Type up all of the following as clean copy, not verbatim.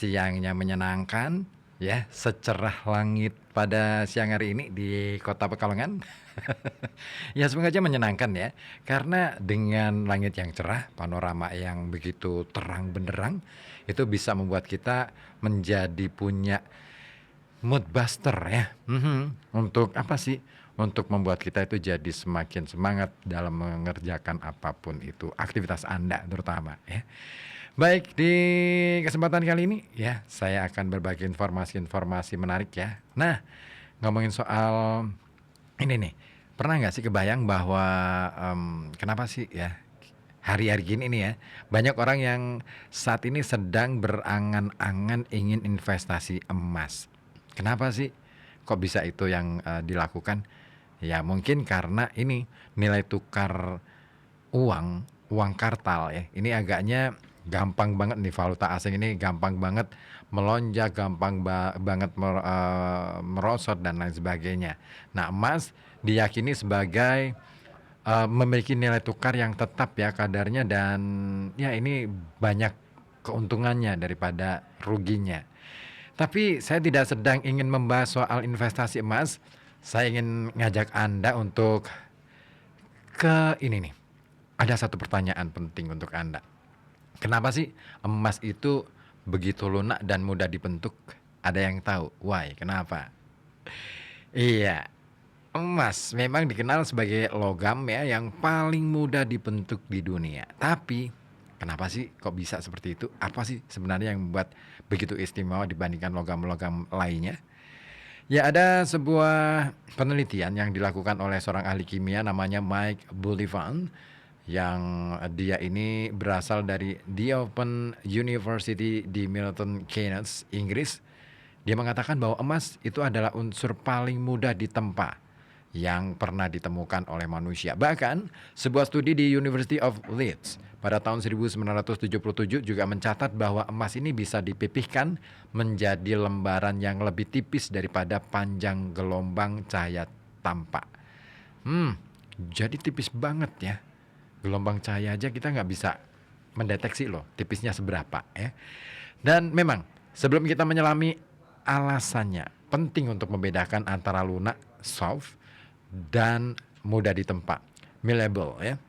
siangnya menyenangkan, ya, secerah langit pada siang hari ini di Kota Pekalongan. Ya, semoga aja menyenangkan ya, karena dengan langit yang cerah, panorama yang begitu terang benderang, itu bisa membuat kita menjadi punya mood buster ya, untuk apa sih, untuk membuat kita itu jadi semakin semangat dalam mengerjakan apapun itu, aktivitas Anda terutama ya. Baik, di kesempatan kali ini ya, saya akan berbagi informasi-informasi menarik ya. Nah, ngomongin soal ini nih, pernah nggak sih kebayang bahwa, kenapa sih ya, hari-hari gini nih ya, banyak orang yang saat ini sedang berangan-angan ingin investasi emas. Kenapa sih? Kok bisa itu yang, dilakukan? Ya mungkin karena ini, nilai tukar uang kartal ya, ini agaknya gampang banget nih, valuta asing ini gampang banget melonjak, gampang banget merosot dan lain sebagainya. Nah, emas diyakini sebagai, memiliki nilai tukar yang tetap ya kadarnya, dan ya ini banyak keuntungannya daripada ruginya. Tapi saya tidak sedang ingin membahas soal investasi emas, saya ingin ngajak Anda untuk ke ini nih, ada satu pertanyaan penting untuk Anda. Kenapa sih emas itu begitu lunak dan mudah dibentuk? Ada yang tahu? Why? Kenapa? Iya, emas memang dikenal sebagai logam ya yang paling mudah dibentuk di dunia. Tapi kenapa sih kok bisa seperti itu? Apa sih sebenarnya yang membuat begitu istimewa dibandingkan logam-logam lainnya? Ya, ada sebuah penelitian yang dilakukan oleh seorang ahli kimia namanya Mike Bullivant, yang dia ini berasal dari The Open University di Milton Keynes, Inggris. Dia mengatakan bahwa emas itu adalah unsur paling mudah ditempa yang pernah ditemukan oleh manusia. Bahkan, sebuah studi di University of Leeds pada tahun 1977 juga mencatat bahwa emas ini bisa dipipihkan menjadi lembaran yang lebih tipis daripada panjang gelombang cahaya tampak. Jadi tipis banget ya. Gelombang cahaya aja kita nggak bisa mendeteksi loh tipisnya seberapa ya. Dan memang sebelum kita menyelami alasannya, penting untuk membedakan antara lunak, soft, dan mudah ditempa, malleable ya.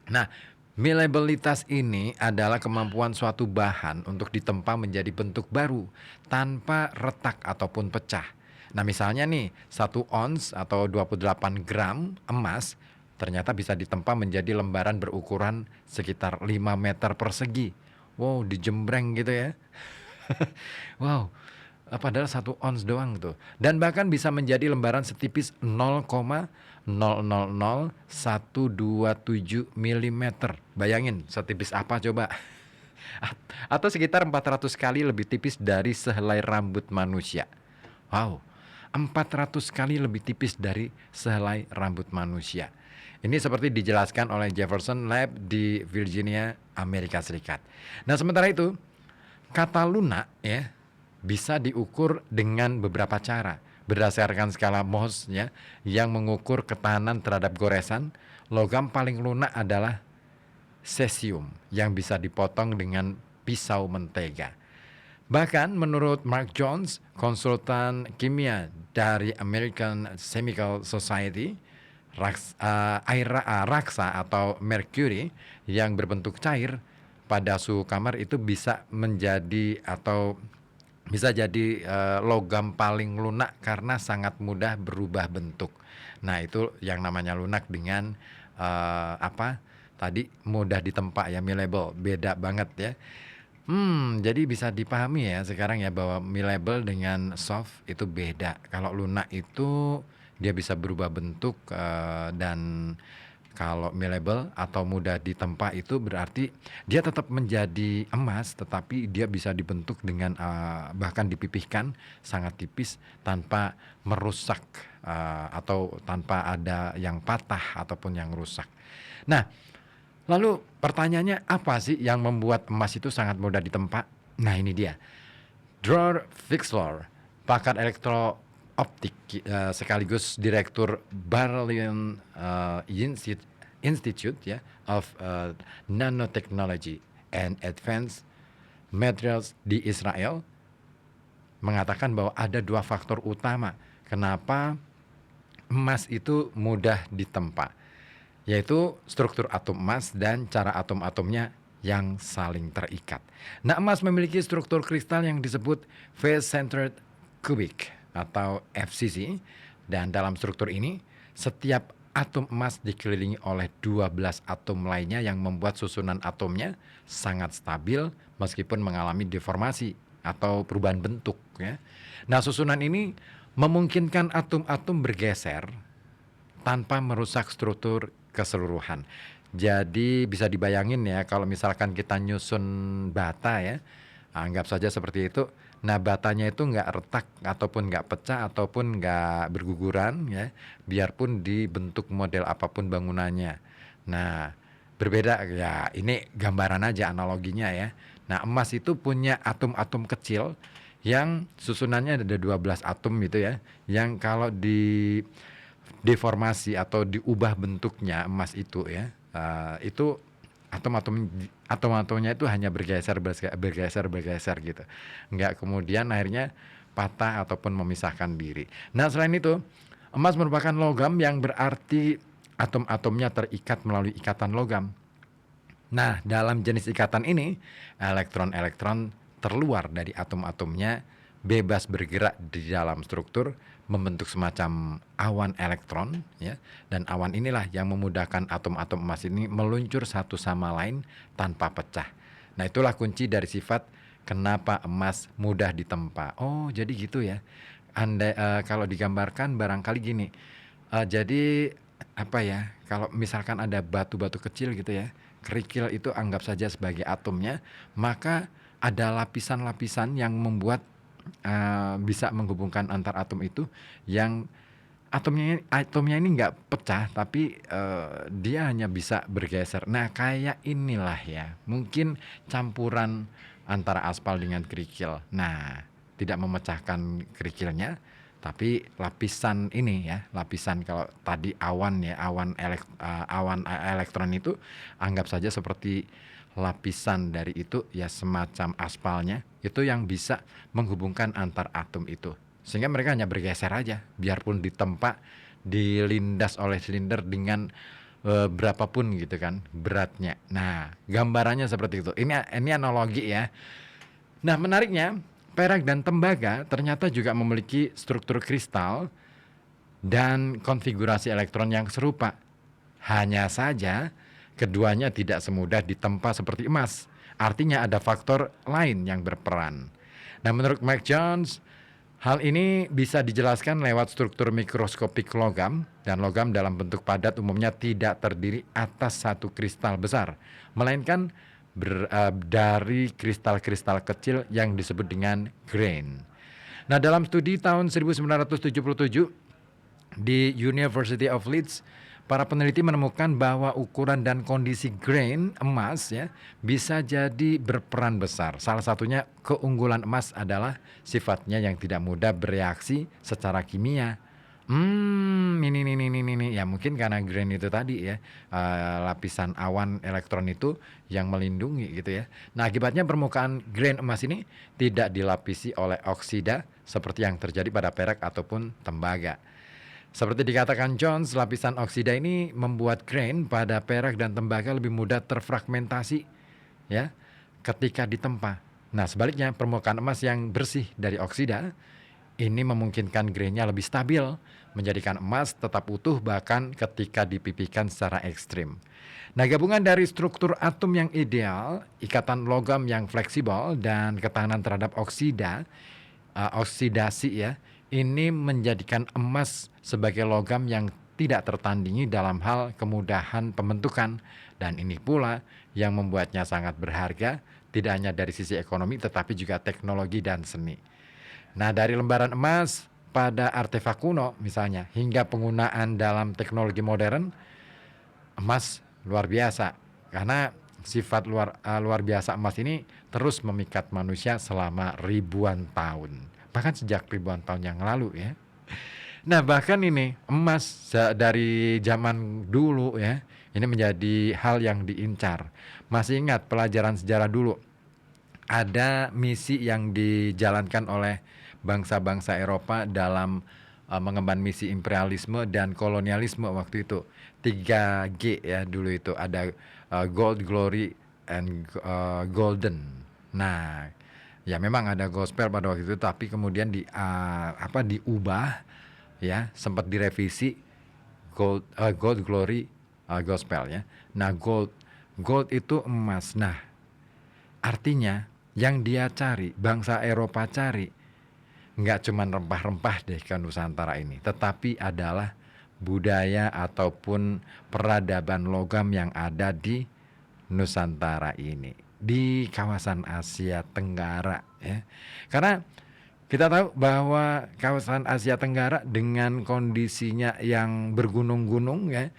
Nah, malleabilitas ini adalah kemampuan suatu bahan untuk ditempa menjadi bentuk baru tanpa retak ataupun pecah. Nah, misalnya nih, 1 ons atau 28 gram emas ternyata bisa ditempa menjadi lembaran berukuran sekitar 5 meter persegi. Wow, dijembreng gitu ya. Wow, padahal 1 ons doang tuh. Dan bahkan bisa menjadi lembaran setipis 0,000127 milimeter. Bayangin setipis apa coba? Atau sekitar 400 kali lebih tipis dari sehelai rambut manusia. Wow, 400 kali lebih tipis dari sehelai rambut manusia. Ini seperti dijelaskan oleh Jefferson Lab di Virginia, Amerika Serikat. Nah, sementara itu, kata lunak ya bisa diukur dengan beberapa cara. Berdasarkan skala Mohs ya, yang mengukur ketahanan terhadap goresan, logam paling lunak adalah cesium yang bisa dipotong dengan pisau mentega. Bahkan menurut Mark Jones, konsultan kimia dari American Chemical Society, air raksa atau merkuri yang berbentuk cair pada suhu kamar itu bisa menjadi atau bisa jadi logam paling lunak karena sangat mudah berubah bentuk. Nah, itu yang namanya lunak dengan apa tadi, mudah ditempa ya, malleable, beda banget ya. Jadi bisa dipahami ya sekarang ya bahwa malleable dengan soft itu beda. Kalau lunak itu dia bisa berubah bentuk, dan kalau malleable atau mudah ditempa itu berarti dia tetap menjadi emas, tetapi dia bisa dibentuk dengan, bahkan dipipihkan sangat tipis tanpa merusak, atau tanpa ada yang patah ataupun yang rusak. Nah, lalu pertanyaannya apa sih yang membuat emas itu sangat mudah ditempa? Nah, ini dia. Dror Fixlor, pakar elektrooptik sekaligus direktur Berlin Institute ya of Nanotechnology and Advanced Materials di Israel, mengatakan bahwa ada 2 faktor utama kenapa emas itu mudah ditempa, yaitu struktur atom emas dan cara atom-atomnya yang saling terikat. Nah, emas memiliki struktur kristal yang disebut face-centered cubic atau FCC, dan dalam struktur ini setiap atom emas dikelilingi oleh 12 atom lainnya yang membuat susunan atomnya sangat stabil meskipun mengalami deformasi atau perubahan bentuk ya. Nah, susunan ini memungkinkan atom-atom bergeser tanpa merusak struktur keseluruhan. Jadi bisa dibayangin ya kalau misalkan kita nyusun bata ya, anggap saja seperti itu. Nah, batanya itu nggak retak ataupun nggak pecah ataupun nggak berguguran ya, biarpun dibentuk model apapun bangunannya. Nah, berbeda ya, ini gambaran aja analoginya ya. Nah, emas itu punya atom-atom kecil yang susunannya ada 12 atom gitu ya, yang kalau di deformasi atau diubah bentuknya emas itu ya, itu atom-atomnya itu hanya bergeser gitu, nggak kemudian akhirnya patah ataupun memisahkan diri. Nah, selain itu emas merupakan logam yang berarti atom-atomnya terikat melalui ikatan logam. Nah, dalam jenis ikatan ini, elektron-elektron terluar dari atom-atomnya bebas bergerak di dalam struktur, membentuk semacam awan elektron, ya. Dan awan inilah yang memudahkan atom-atom emas ini meluncur satu sama lain tanpa pecah. Nah, itulah kunci dari sifat kenapa emas mudah ditempa. Oh, jadi gitu ya. Andai kalau digambarkan barangkali gini. Jadi apa ya? Kalau misalkan ada batu-batu kecil gitu ya, kerikil itu anggap saja sebagai atomnya, maka ada lapisan-lapisan yang membuat bisa menghubungkan antar atom itu, yang atomnya ini nggak pecah tapi dia hanya bisa bergeser. Nah, kayak inilah ya, mungkin campuran antara aspal dengan kerikil. Nah, tidak memecahkan kerikilnya, tapi lapisan ini ya, lapisan kalau tadi awan ya, awan elektron itu anggap saja seperti lapisan dari itu ya, semacam aspalnya itu yang bisa menghubungkan antar atom itu, sehingga mereka hanya bergeser aja biarpun ditempa, dilindas oleh silinder dengan berapapun gitu kan beratnya. Nah, gambarannya seperti itu. Ini analogi ya. Nah, menariknya perak dan tembaga ternyata juga memiliki struktur kristal dan konfigurasi elektron yang serupa. Hanya saja keduanya tidak semudah ditempa seperti emas. Artinya ada faktor lain yang berperan. Nah, menurut Mike Jones, hal ini bisa dijelaskan lewat struktur mikroskopik logam, dan logam dalam bentuk padat umumnya tidak terdiri atas satu kristal besar, melainkan dari kristal-kristal kecil yang disebut dengan grain. Nah, dalam studi tahun 1977 di University of Leeds, para peneliti menemukan bahwa ukuran dan kondisi grain emas ya bisa jadi berperan besar. Salah satunya, keunggulan emas adalah sifatnya yang tidak mudah bereaksi secara kimia. Ini ya, mungkin karena grain itu tadi ya, lapisan awan elektron itu yang melindungi gitu ya. Nah, akibatnya permukaan grain emas ini tidak dilapisi oleh oksida seperti yang terjadi pada perak ataupun tembaga. Seperti dikatakan Jones, lapisan oksida ini membuat grain pada perak dan tembaga lebih mudah terfragmentasi ya ketika ditempa. Nah, sebaliknya permukaan emas yang bersih dari oksida ini memungkinkan grainnya lebih stabil, menjadikan emas tetap utuh bahkan ketika dipipihkan secara ekstrim. Nah, gabungan dari struktur atom yang ideal, ikatan logam yang fleksibel, dan ketahanan terhadap oksidasi ya, ini menjadikan emas sebagai logam yang tidak tertandingi dalam hal kemudahan pembentukan, dan ini pula yang membuatnya sangat berharga, tidak hanya dari sisi ekonomi tetapi juga teknologi dan seni. Nah, dari lembaran emas pada artefak kuno misalnya hingga penggunaan dalam teknologi modern, emas luar biasa karena sifat luar biasa emas ini terus memikat manusia selama ribuan tahun, bahkan sejak ribuan tahun yang lalu ya. Nah, bahkan ini emas dari zaman dulu ya, ini menjadi hal yang diincar. Masih ingat pelajaran sejarah dulu, ada misi yang dijalankan oleh bangsa-bangsa Eropa dalam mengemban misi imperialisme dan kolonialisme waktu itu. 3G ya dulu itu ada gold, glory, and golden. Nah, ya memang ada gospel pada waktu itu, tapi kemudian diubah ya, sempat direvisi gold, glory, gospel ya. Nah, gold itu emas. Nah, artinya yang dia cari, bangsa Eropa cari, nggak cuma rempah-rempah deh ke Nusantara ini, tetapi adalah budaya ataupun peradaban logam yang ada di Nusantara ini, di kawasan Asia Tenggara ya. Karena kita tahu bahwa kawasan Asia Tenggara dengan kondisinya yang bergunung-gunung ya,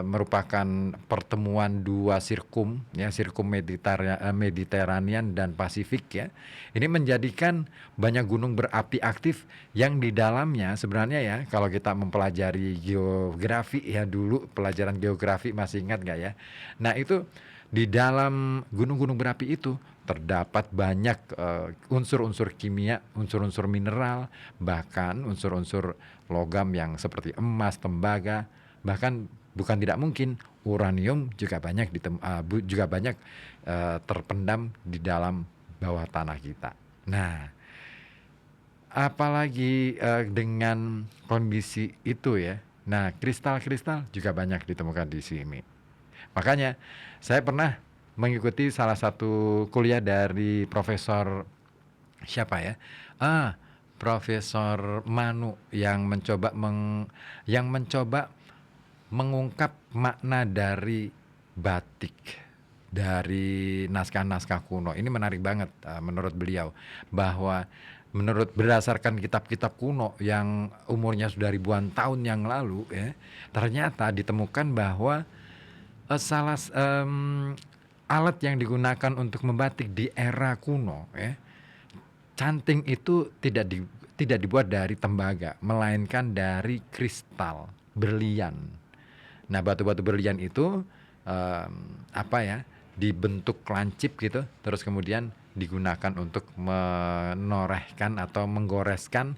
merupakan pertemuan dua sirkum ya, sirkum Mediterranean dan Pasifik ya. Ini menjadikan banyak gunung berapi aktif yang di dalamnya sebenarnya ya, kalau kita mempelajari geografi ya, dulu pelajaran geografi masih ingat nggak ya? Nah itu di dalam gunung-gunung berapi itu terdapat banyak unsur-unsur kimia, unsur-unsur mineral, bahkan unsur-unsur logam yang seperti emas, tembaga, bahkan bukan tidak mungkin uranium juga banyak terpendam di dalam bawah tanah kita. Nah, apalagi dengan kondisi itu ya. Nah, kristal-kristal juga banyak ditemukan di sini. Makanya saya pernah mengikuti salah satu kuliah dari Profesor siapa ya? Profesor Manu yang mencoba mengungkap makna dari batik dari naskah-naskah kuno. Ini menarik banget menurut beliau, bahwa berdasarkan kitab-kitab kuno yang umurnya sudah ribuan tahun yang lalu ya, ternyata ditemukan bahwa alat yang digunakan untuk membatik di era kuno ya, canting itu tidak dibuat dari tembaga, melainkan dari kristal berlian. Nah, batu-batu berlian itu dibentuk lancip gitu, terus kemudian digunakan untuk menorehkan atau menggoreskan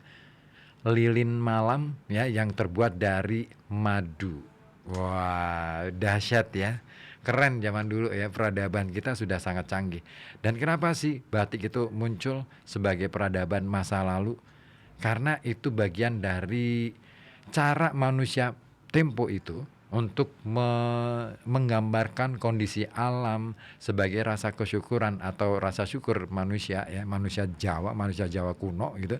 lilin malam ya, yang terbuat dari madu. Wah, dahsyat ya. Keren zaman dulu ya, peradaban kita sudah sangat canggih. Dan kenapa sih batik itu muncul sebagai peradaban masa lalu? Karena itu bagian dari cara manusia tempo itu untuk menggambarkan kondisi alam sebagai rasa kesyukuran atau rasa syukur manusia ya, manusia Jawa kuno gitu,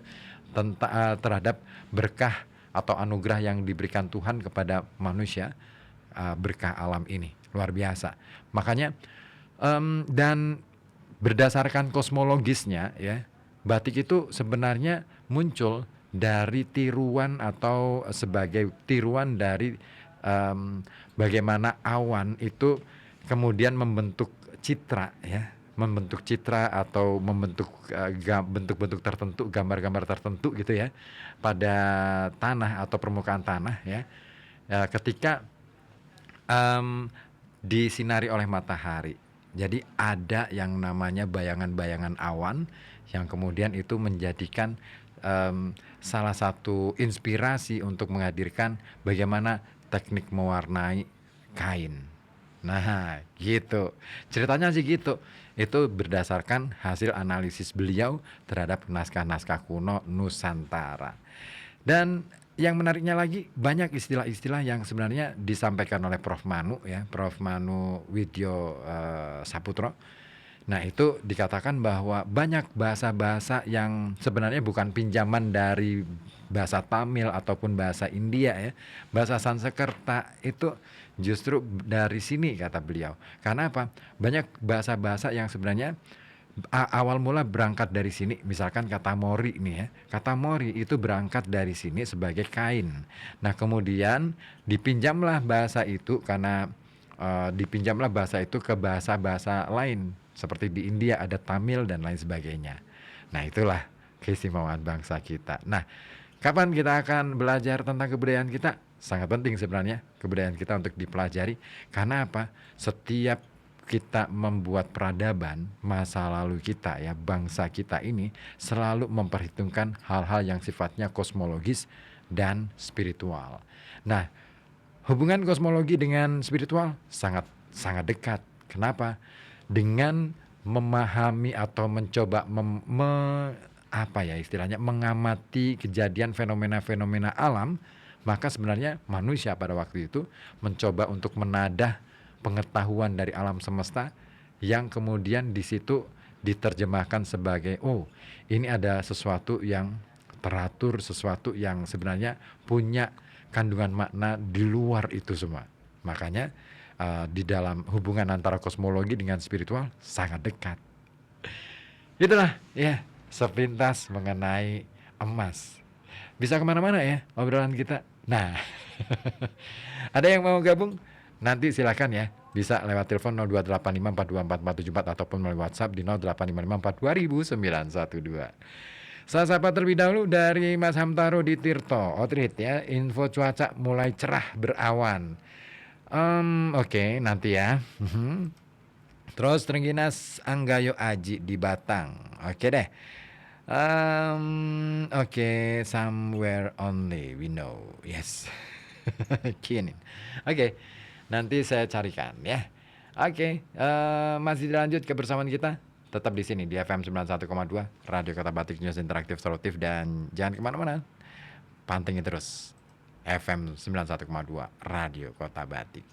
terhadap berkah atau anugerah yang diberikan Tuhan kepada manusia, berkah alam ini luar biasa. Makanya dan berdasarkan kosmologisnya ya, batik itu sebenarnya muncul dari tiruan atau sebagai tiruan dari bagaimana awan itu kemudian membentuk citra ya, membentuk citra atau membentuk bentuk-bentuk tertentu, gambar-gambar tertentu gitu ya, pada tanah atau permukaan tanah ya, ketika disinari oleh matahari. Jadi ada yang namanya bayangan-bayangan awan yang kemudian itu menjadikan salah satu inspirasi untuk menghadirkan bagaimana teknik mewarnai kain. Nah, gitu. Ceritanya sih gitu. Itu berdasarkan hasil analisis beliau terhadap naskah-naskah kuno Nusantara. Dan yang menariknya lagi, banyak istilah-istilah yang sebenarnya disampaikan oleh Prof. Manu ya, Prof. Manu Widyo Saputro. Nah, itu dikatakan bahwa banyak bahasa-bahasa yang sebenarnya bukan pinjaman dari bahasa Tamil ataupun bahasa India ya. Bahasa Sanskerta itu justru dari sini kata beliau. Karena apa? Banyak bahasa-bahasa yang sebenarnya awal mula berangkat dari sini, misalkan kata mori nih ya. Kata mori itu berangkat dari sini sebagai kain. Nah, kemudian dipinjamlah bahasa itu karena dipinjamlah bahasa itu ke bahasa-bahasa lain. Seperti di India ada Tamil dan lain sebagainya. Nah, itulah keistimewaan bangsa kita. Nah, kapan kita akan belajar tentang kebudayaan kita? Sangat penting sebenarnya kebudayaan kita untuk dipelajari. Karena apa? Setiap kita membuat peradaban, masa lalu kita ya, bangsa kita ini selalu memperhitungkan hal-hal yang sifatnya kosmologis dan spiritual. Nah, hubungan kosmologi dengan spiritual sangat sangat dekat. Kenapa? Dengan memahami atau mencoba apa ya istilahnya, mengamati kejadian fenomena-fenomena alam, maka sebenarnya manusia pada waktu itu mencoba untuk menadah pengetahuan dari alam semesta yang kemudian di situ diterjemahkan sebagai, oh, ini ada sesuatu yang teratur, sesuatu yang sebenarnya punya kandungan makna di luar itu semua. Makanya di dalam hubungan antara kosmologi dengan spiritual sangat dekat. Itulah ya sepintas mengenai emas. Bisa kemana-mana ya obrolan kita. Nah, ada yang mau gabung? Nanti silakan ya. Bisa lewat telepon 02854244474 ataupun melalui WhatsApp di 08554200912. Saya sapa terlebih dahulu dari Mas Hamtaro di Tirto, Outreach ya. Info cuaca mulai cerah berawan. Oke, nanti ya. Terus Trengginas Anggayo Aji di Batang. Oke deh. Oke, somewhere only we know. Yes. Kini. Oke. Nanti saya carikan ya. Oke, masih dilanjut kebersamaan kita. Tetap di sini di FM 91,2 Radio Kota Batik, News Interaktif Solutif, dan jangan kemana-mana. Pantengin terus FM 91,2 Radio Kota Batik.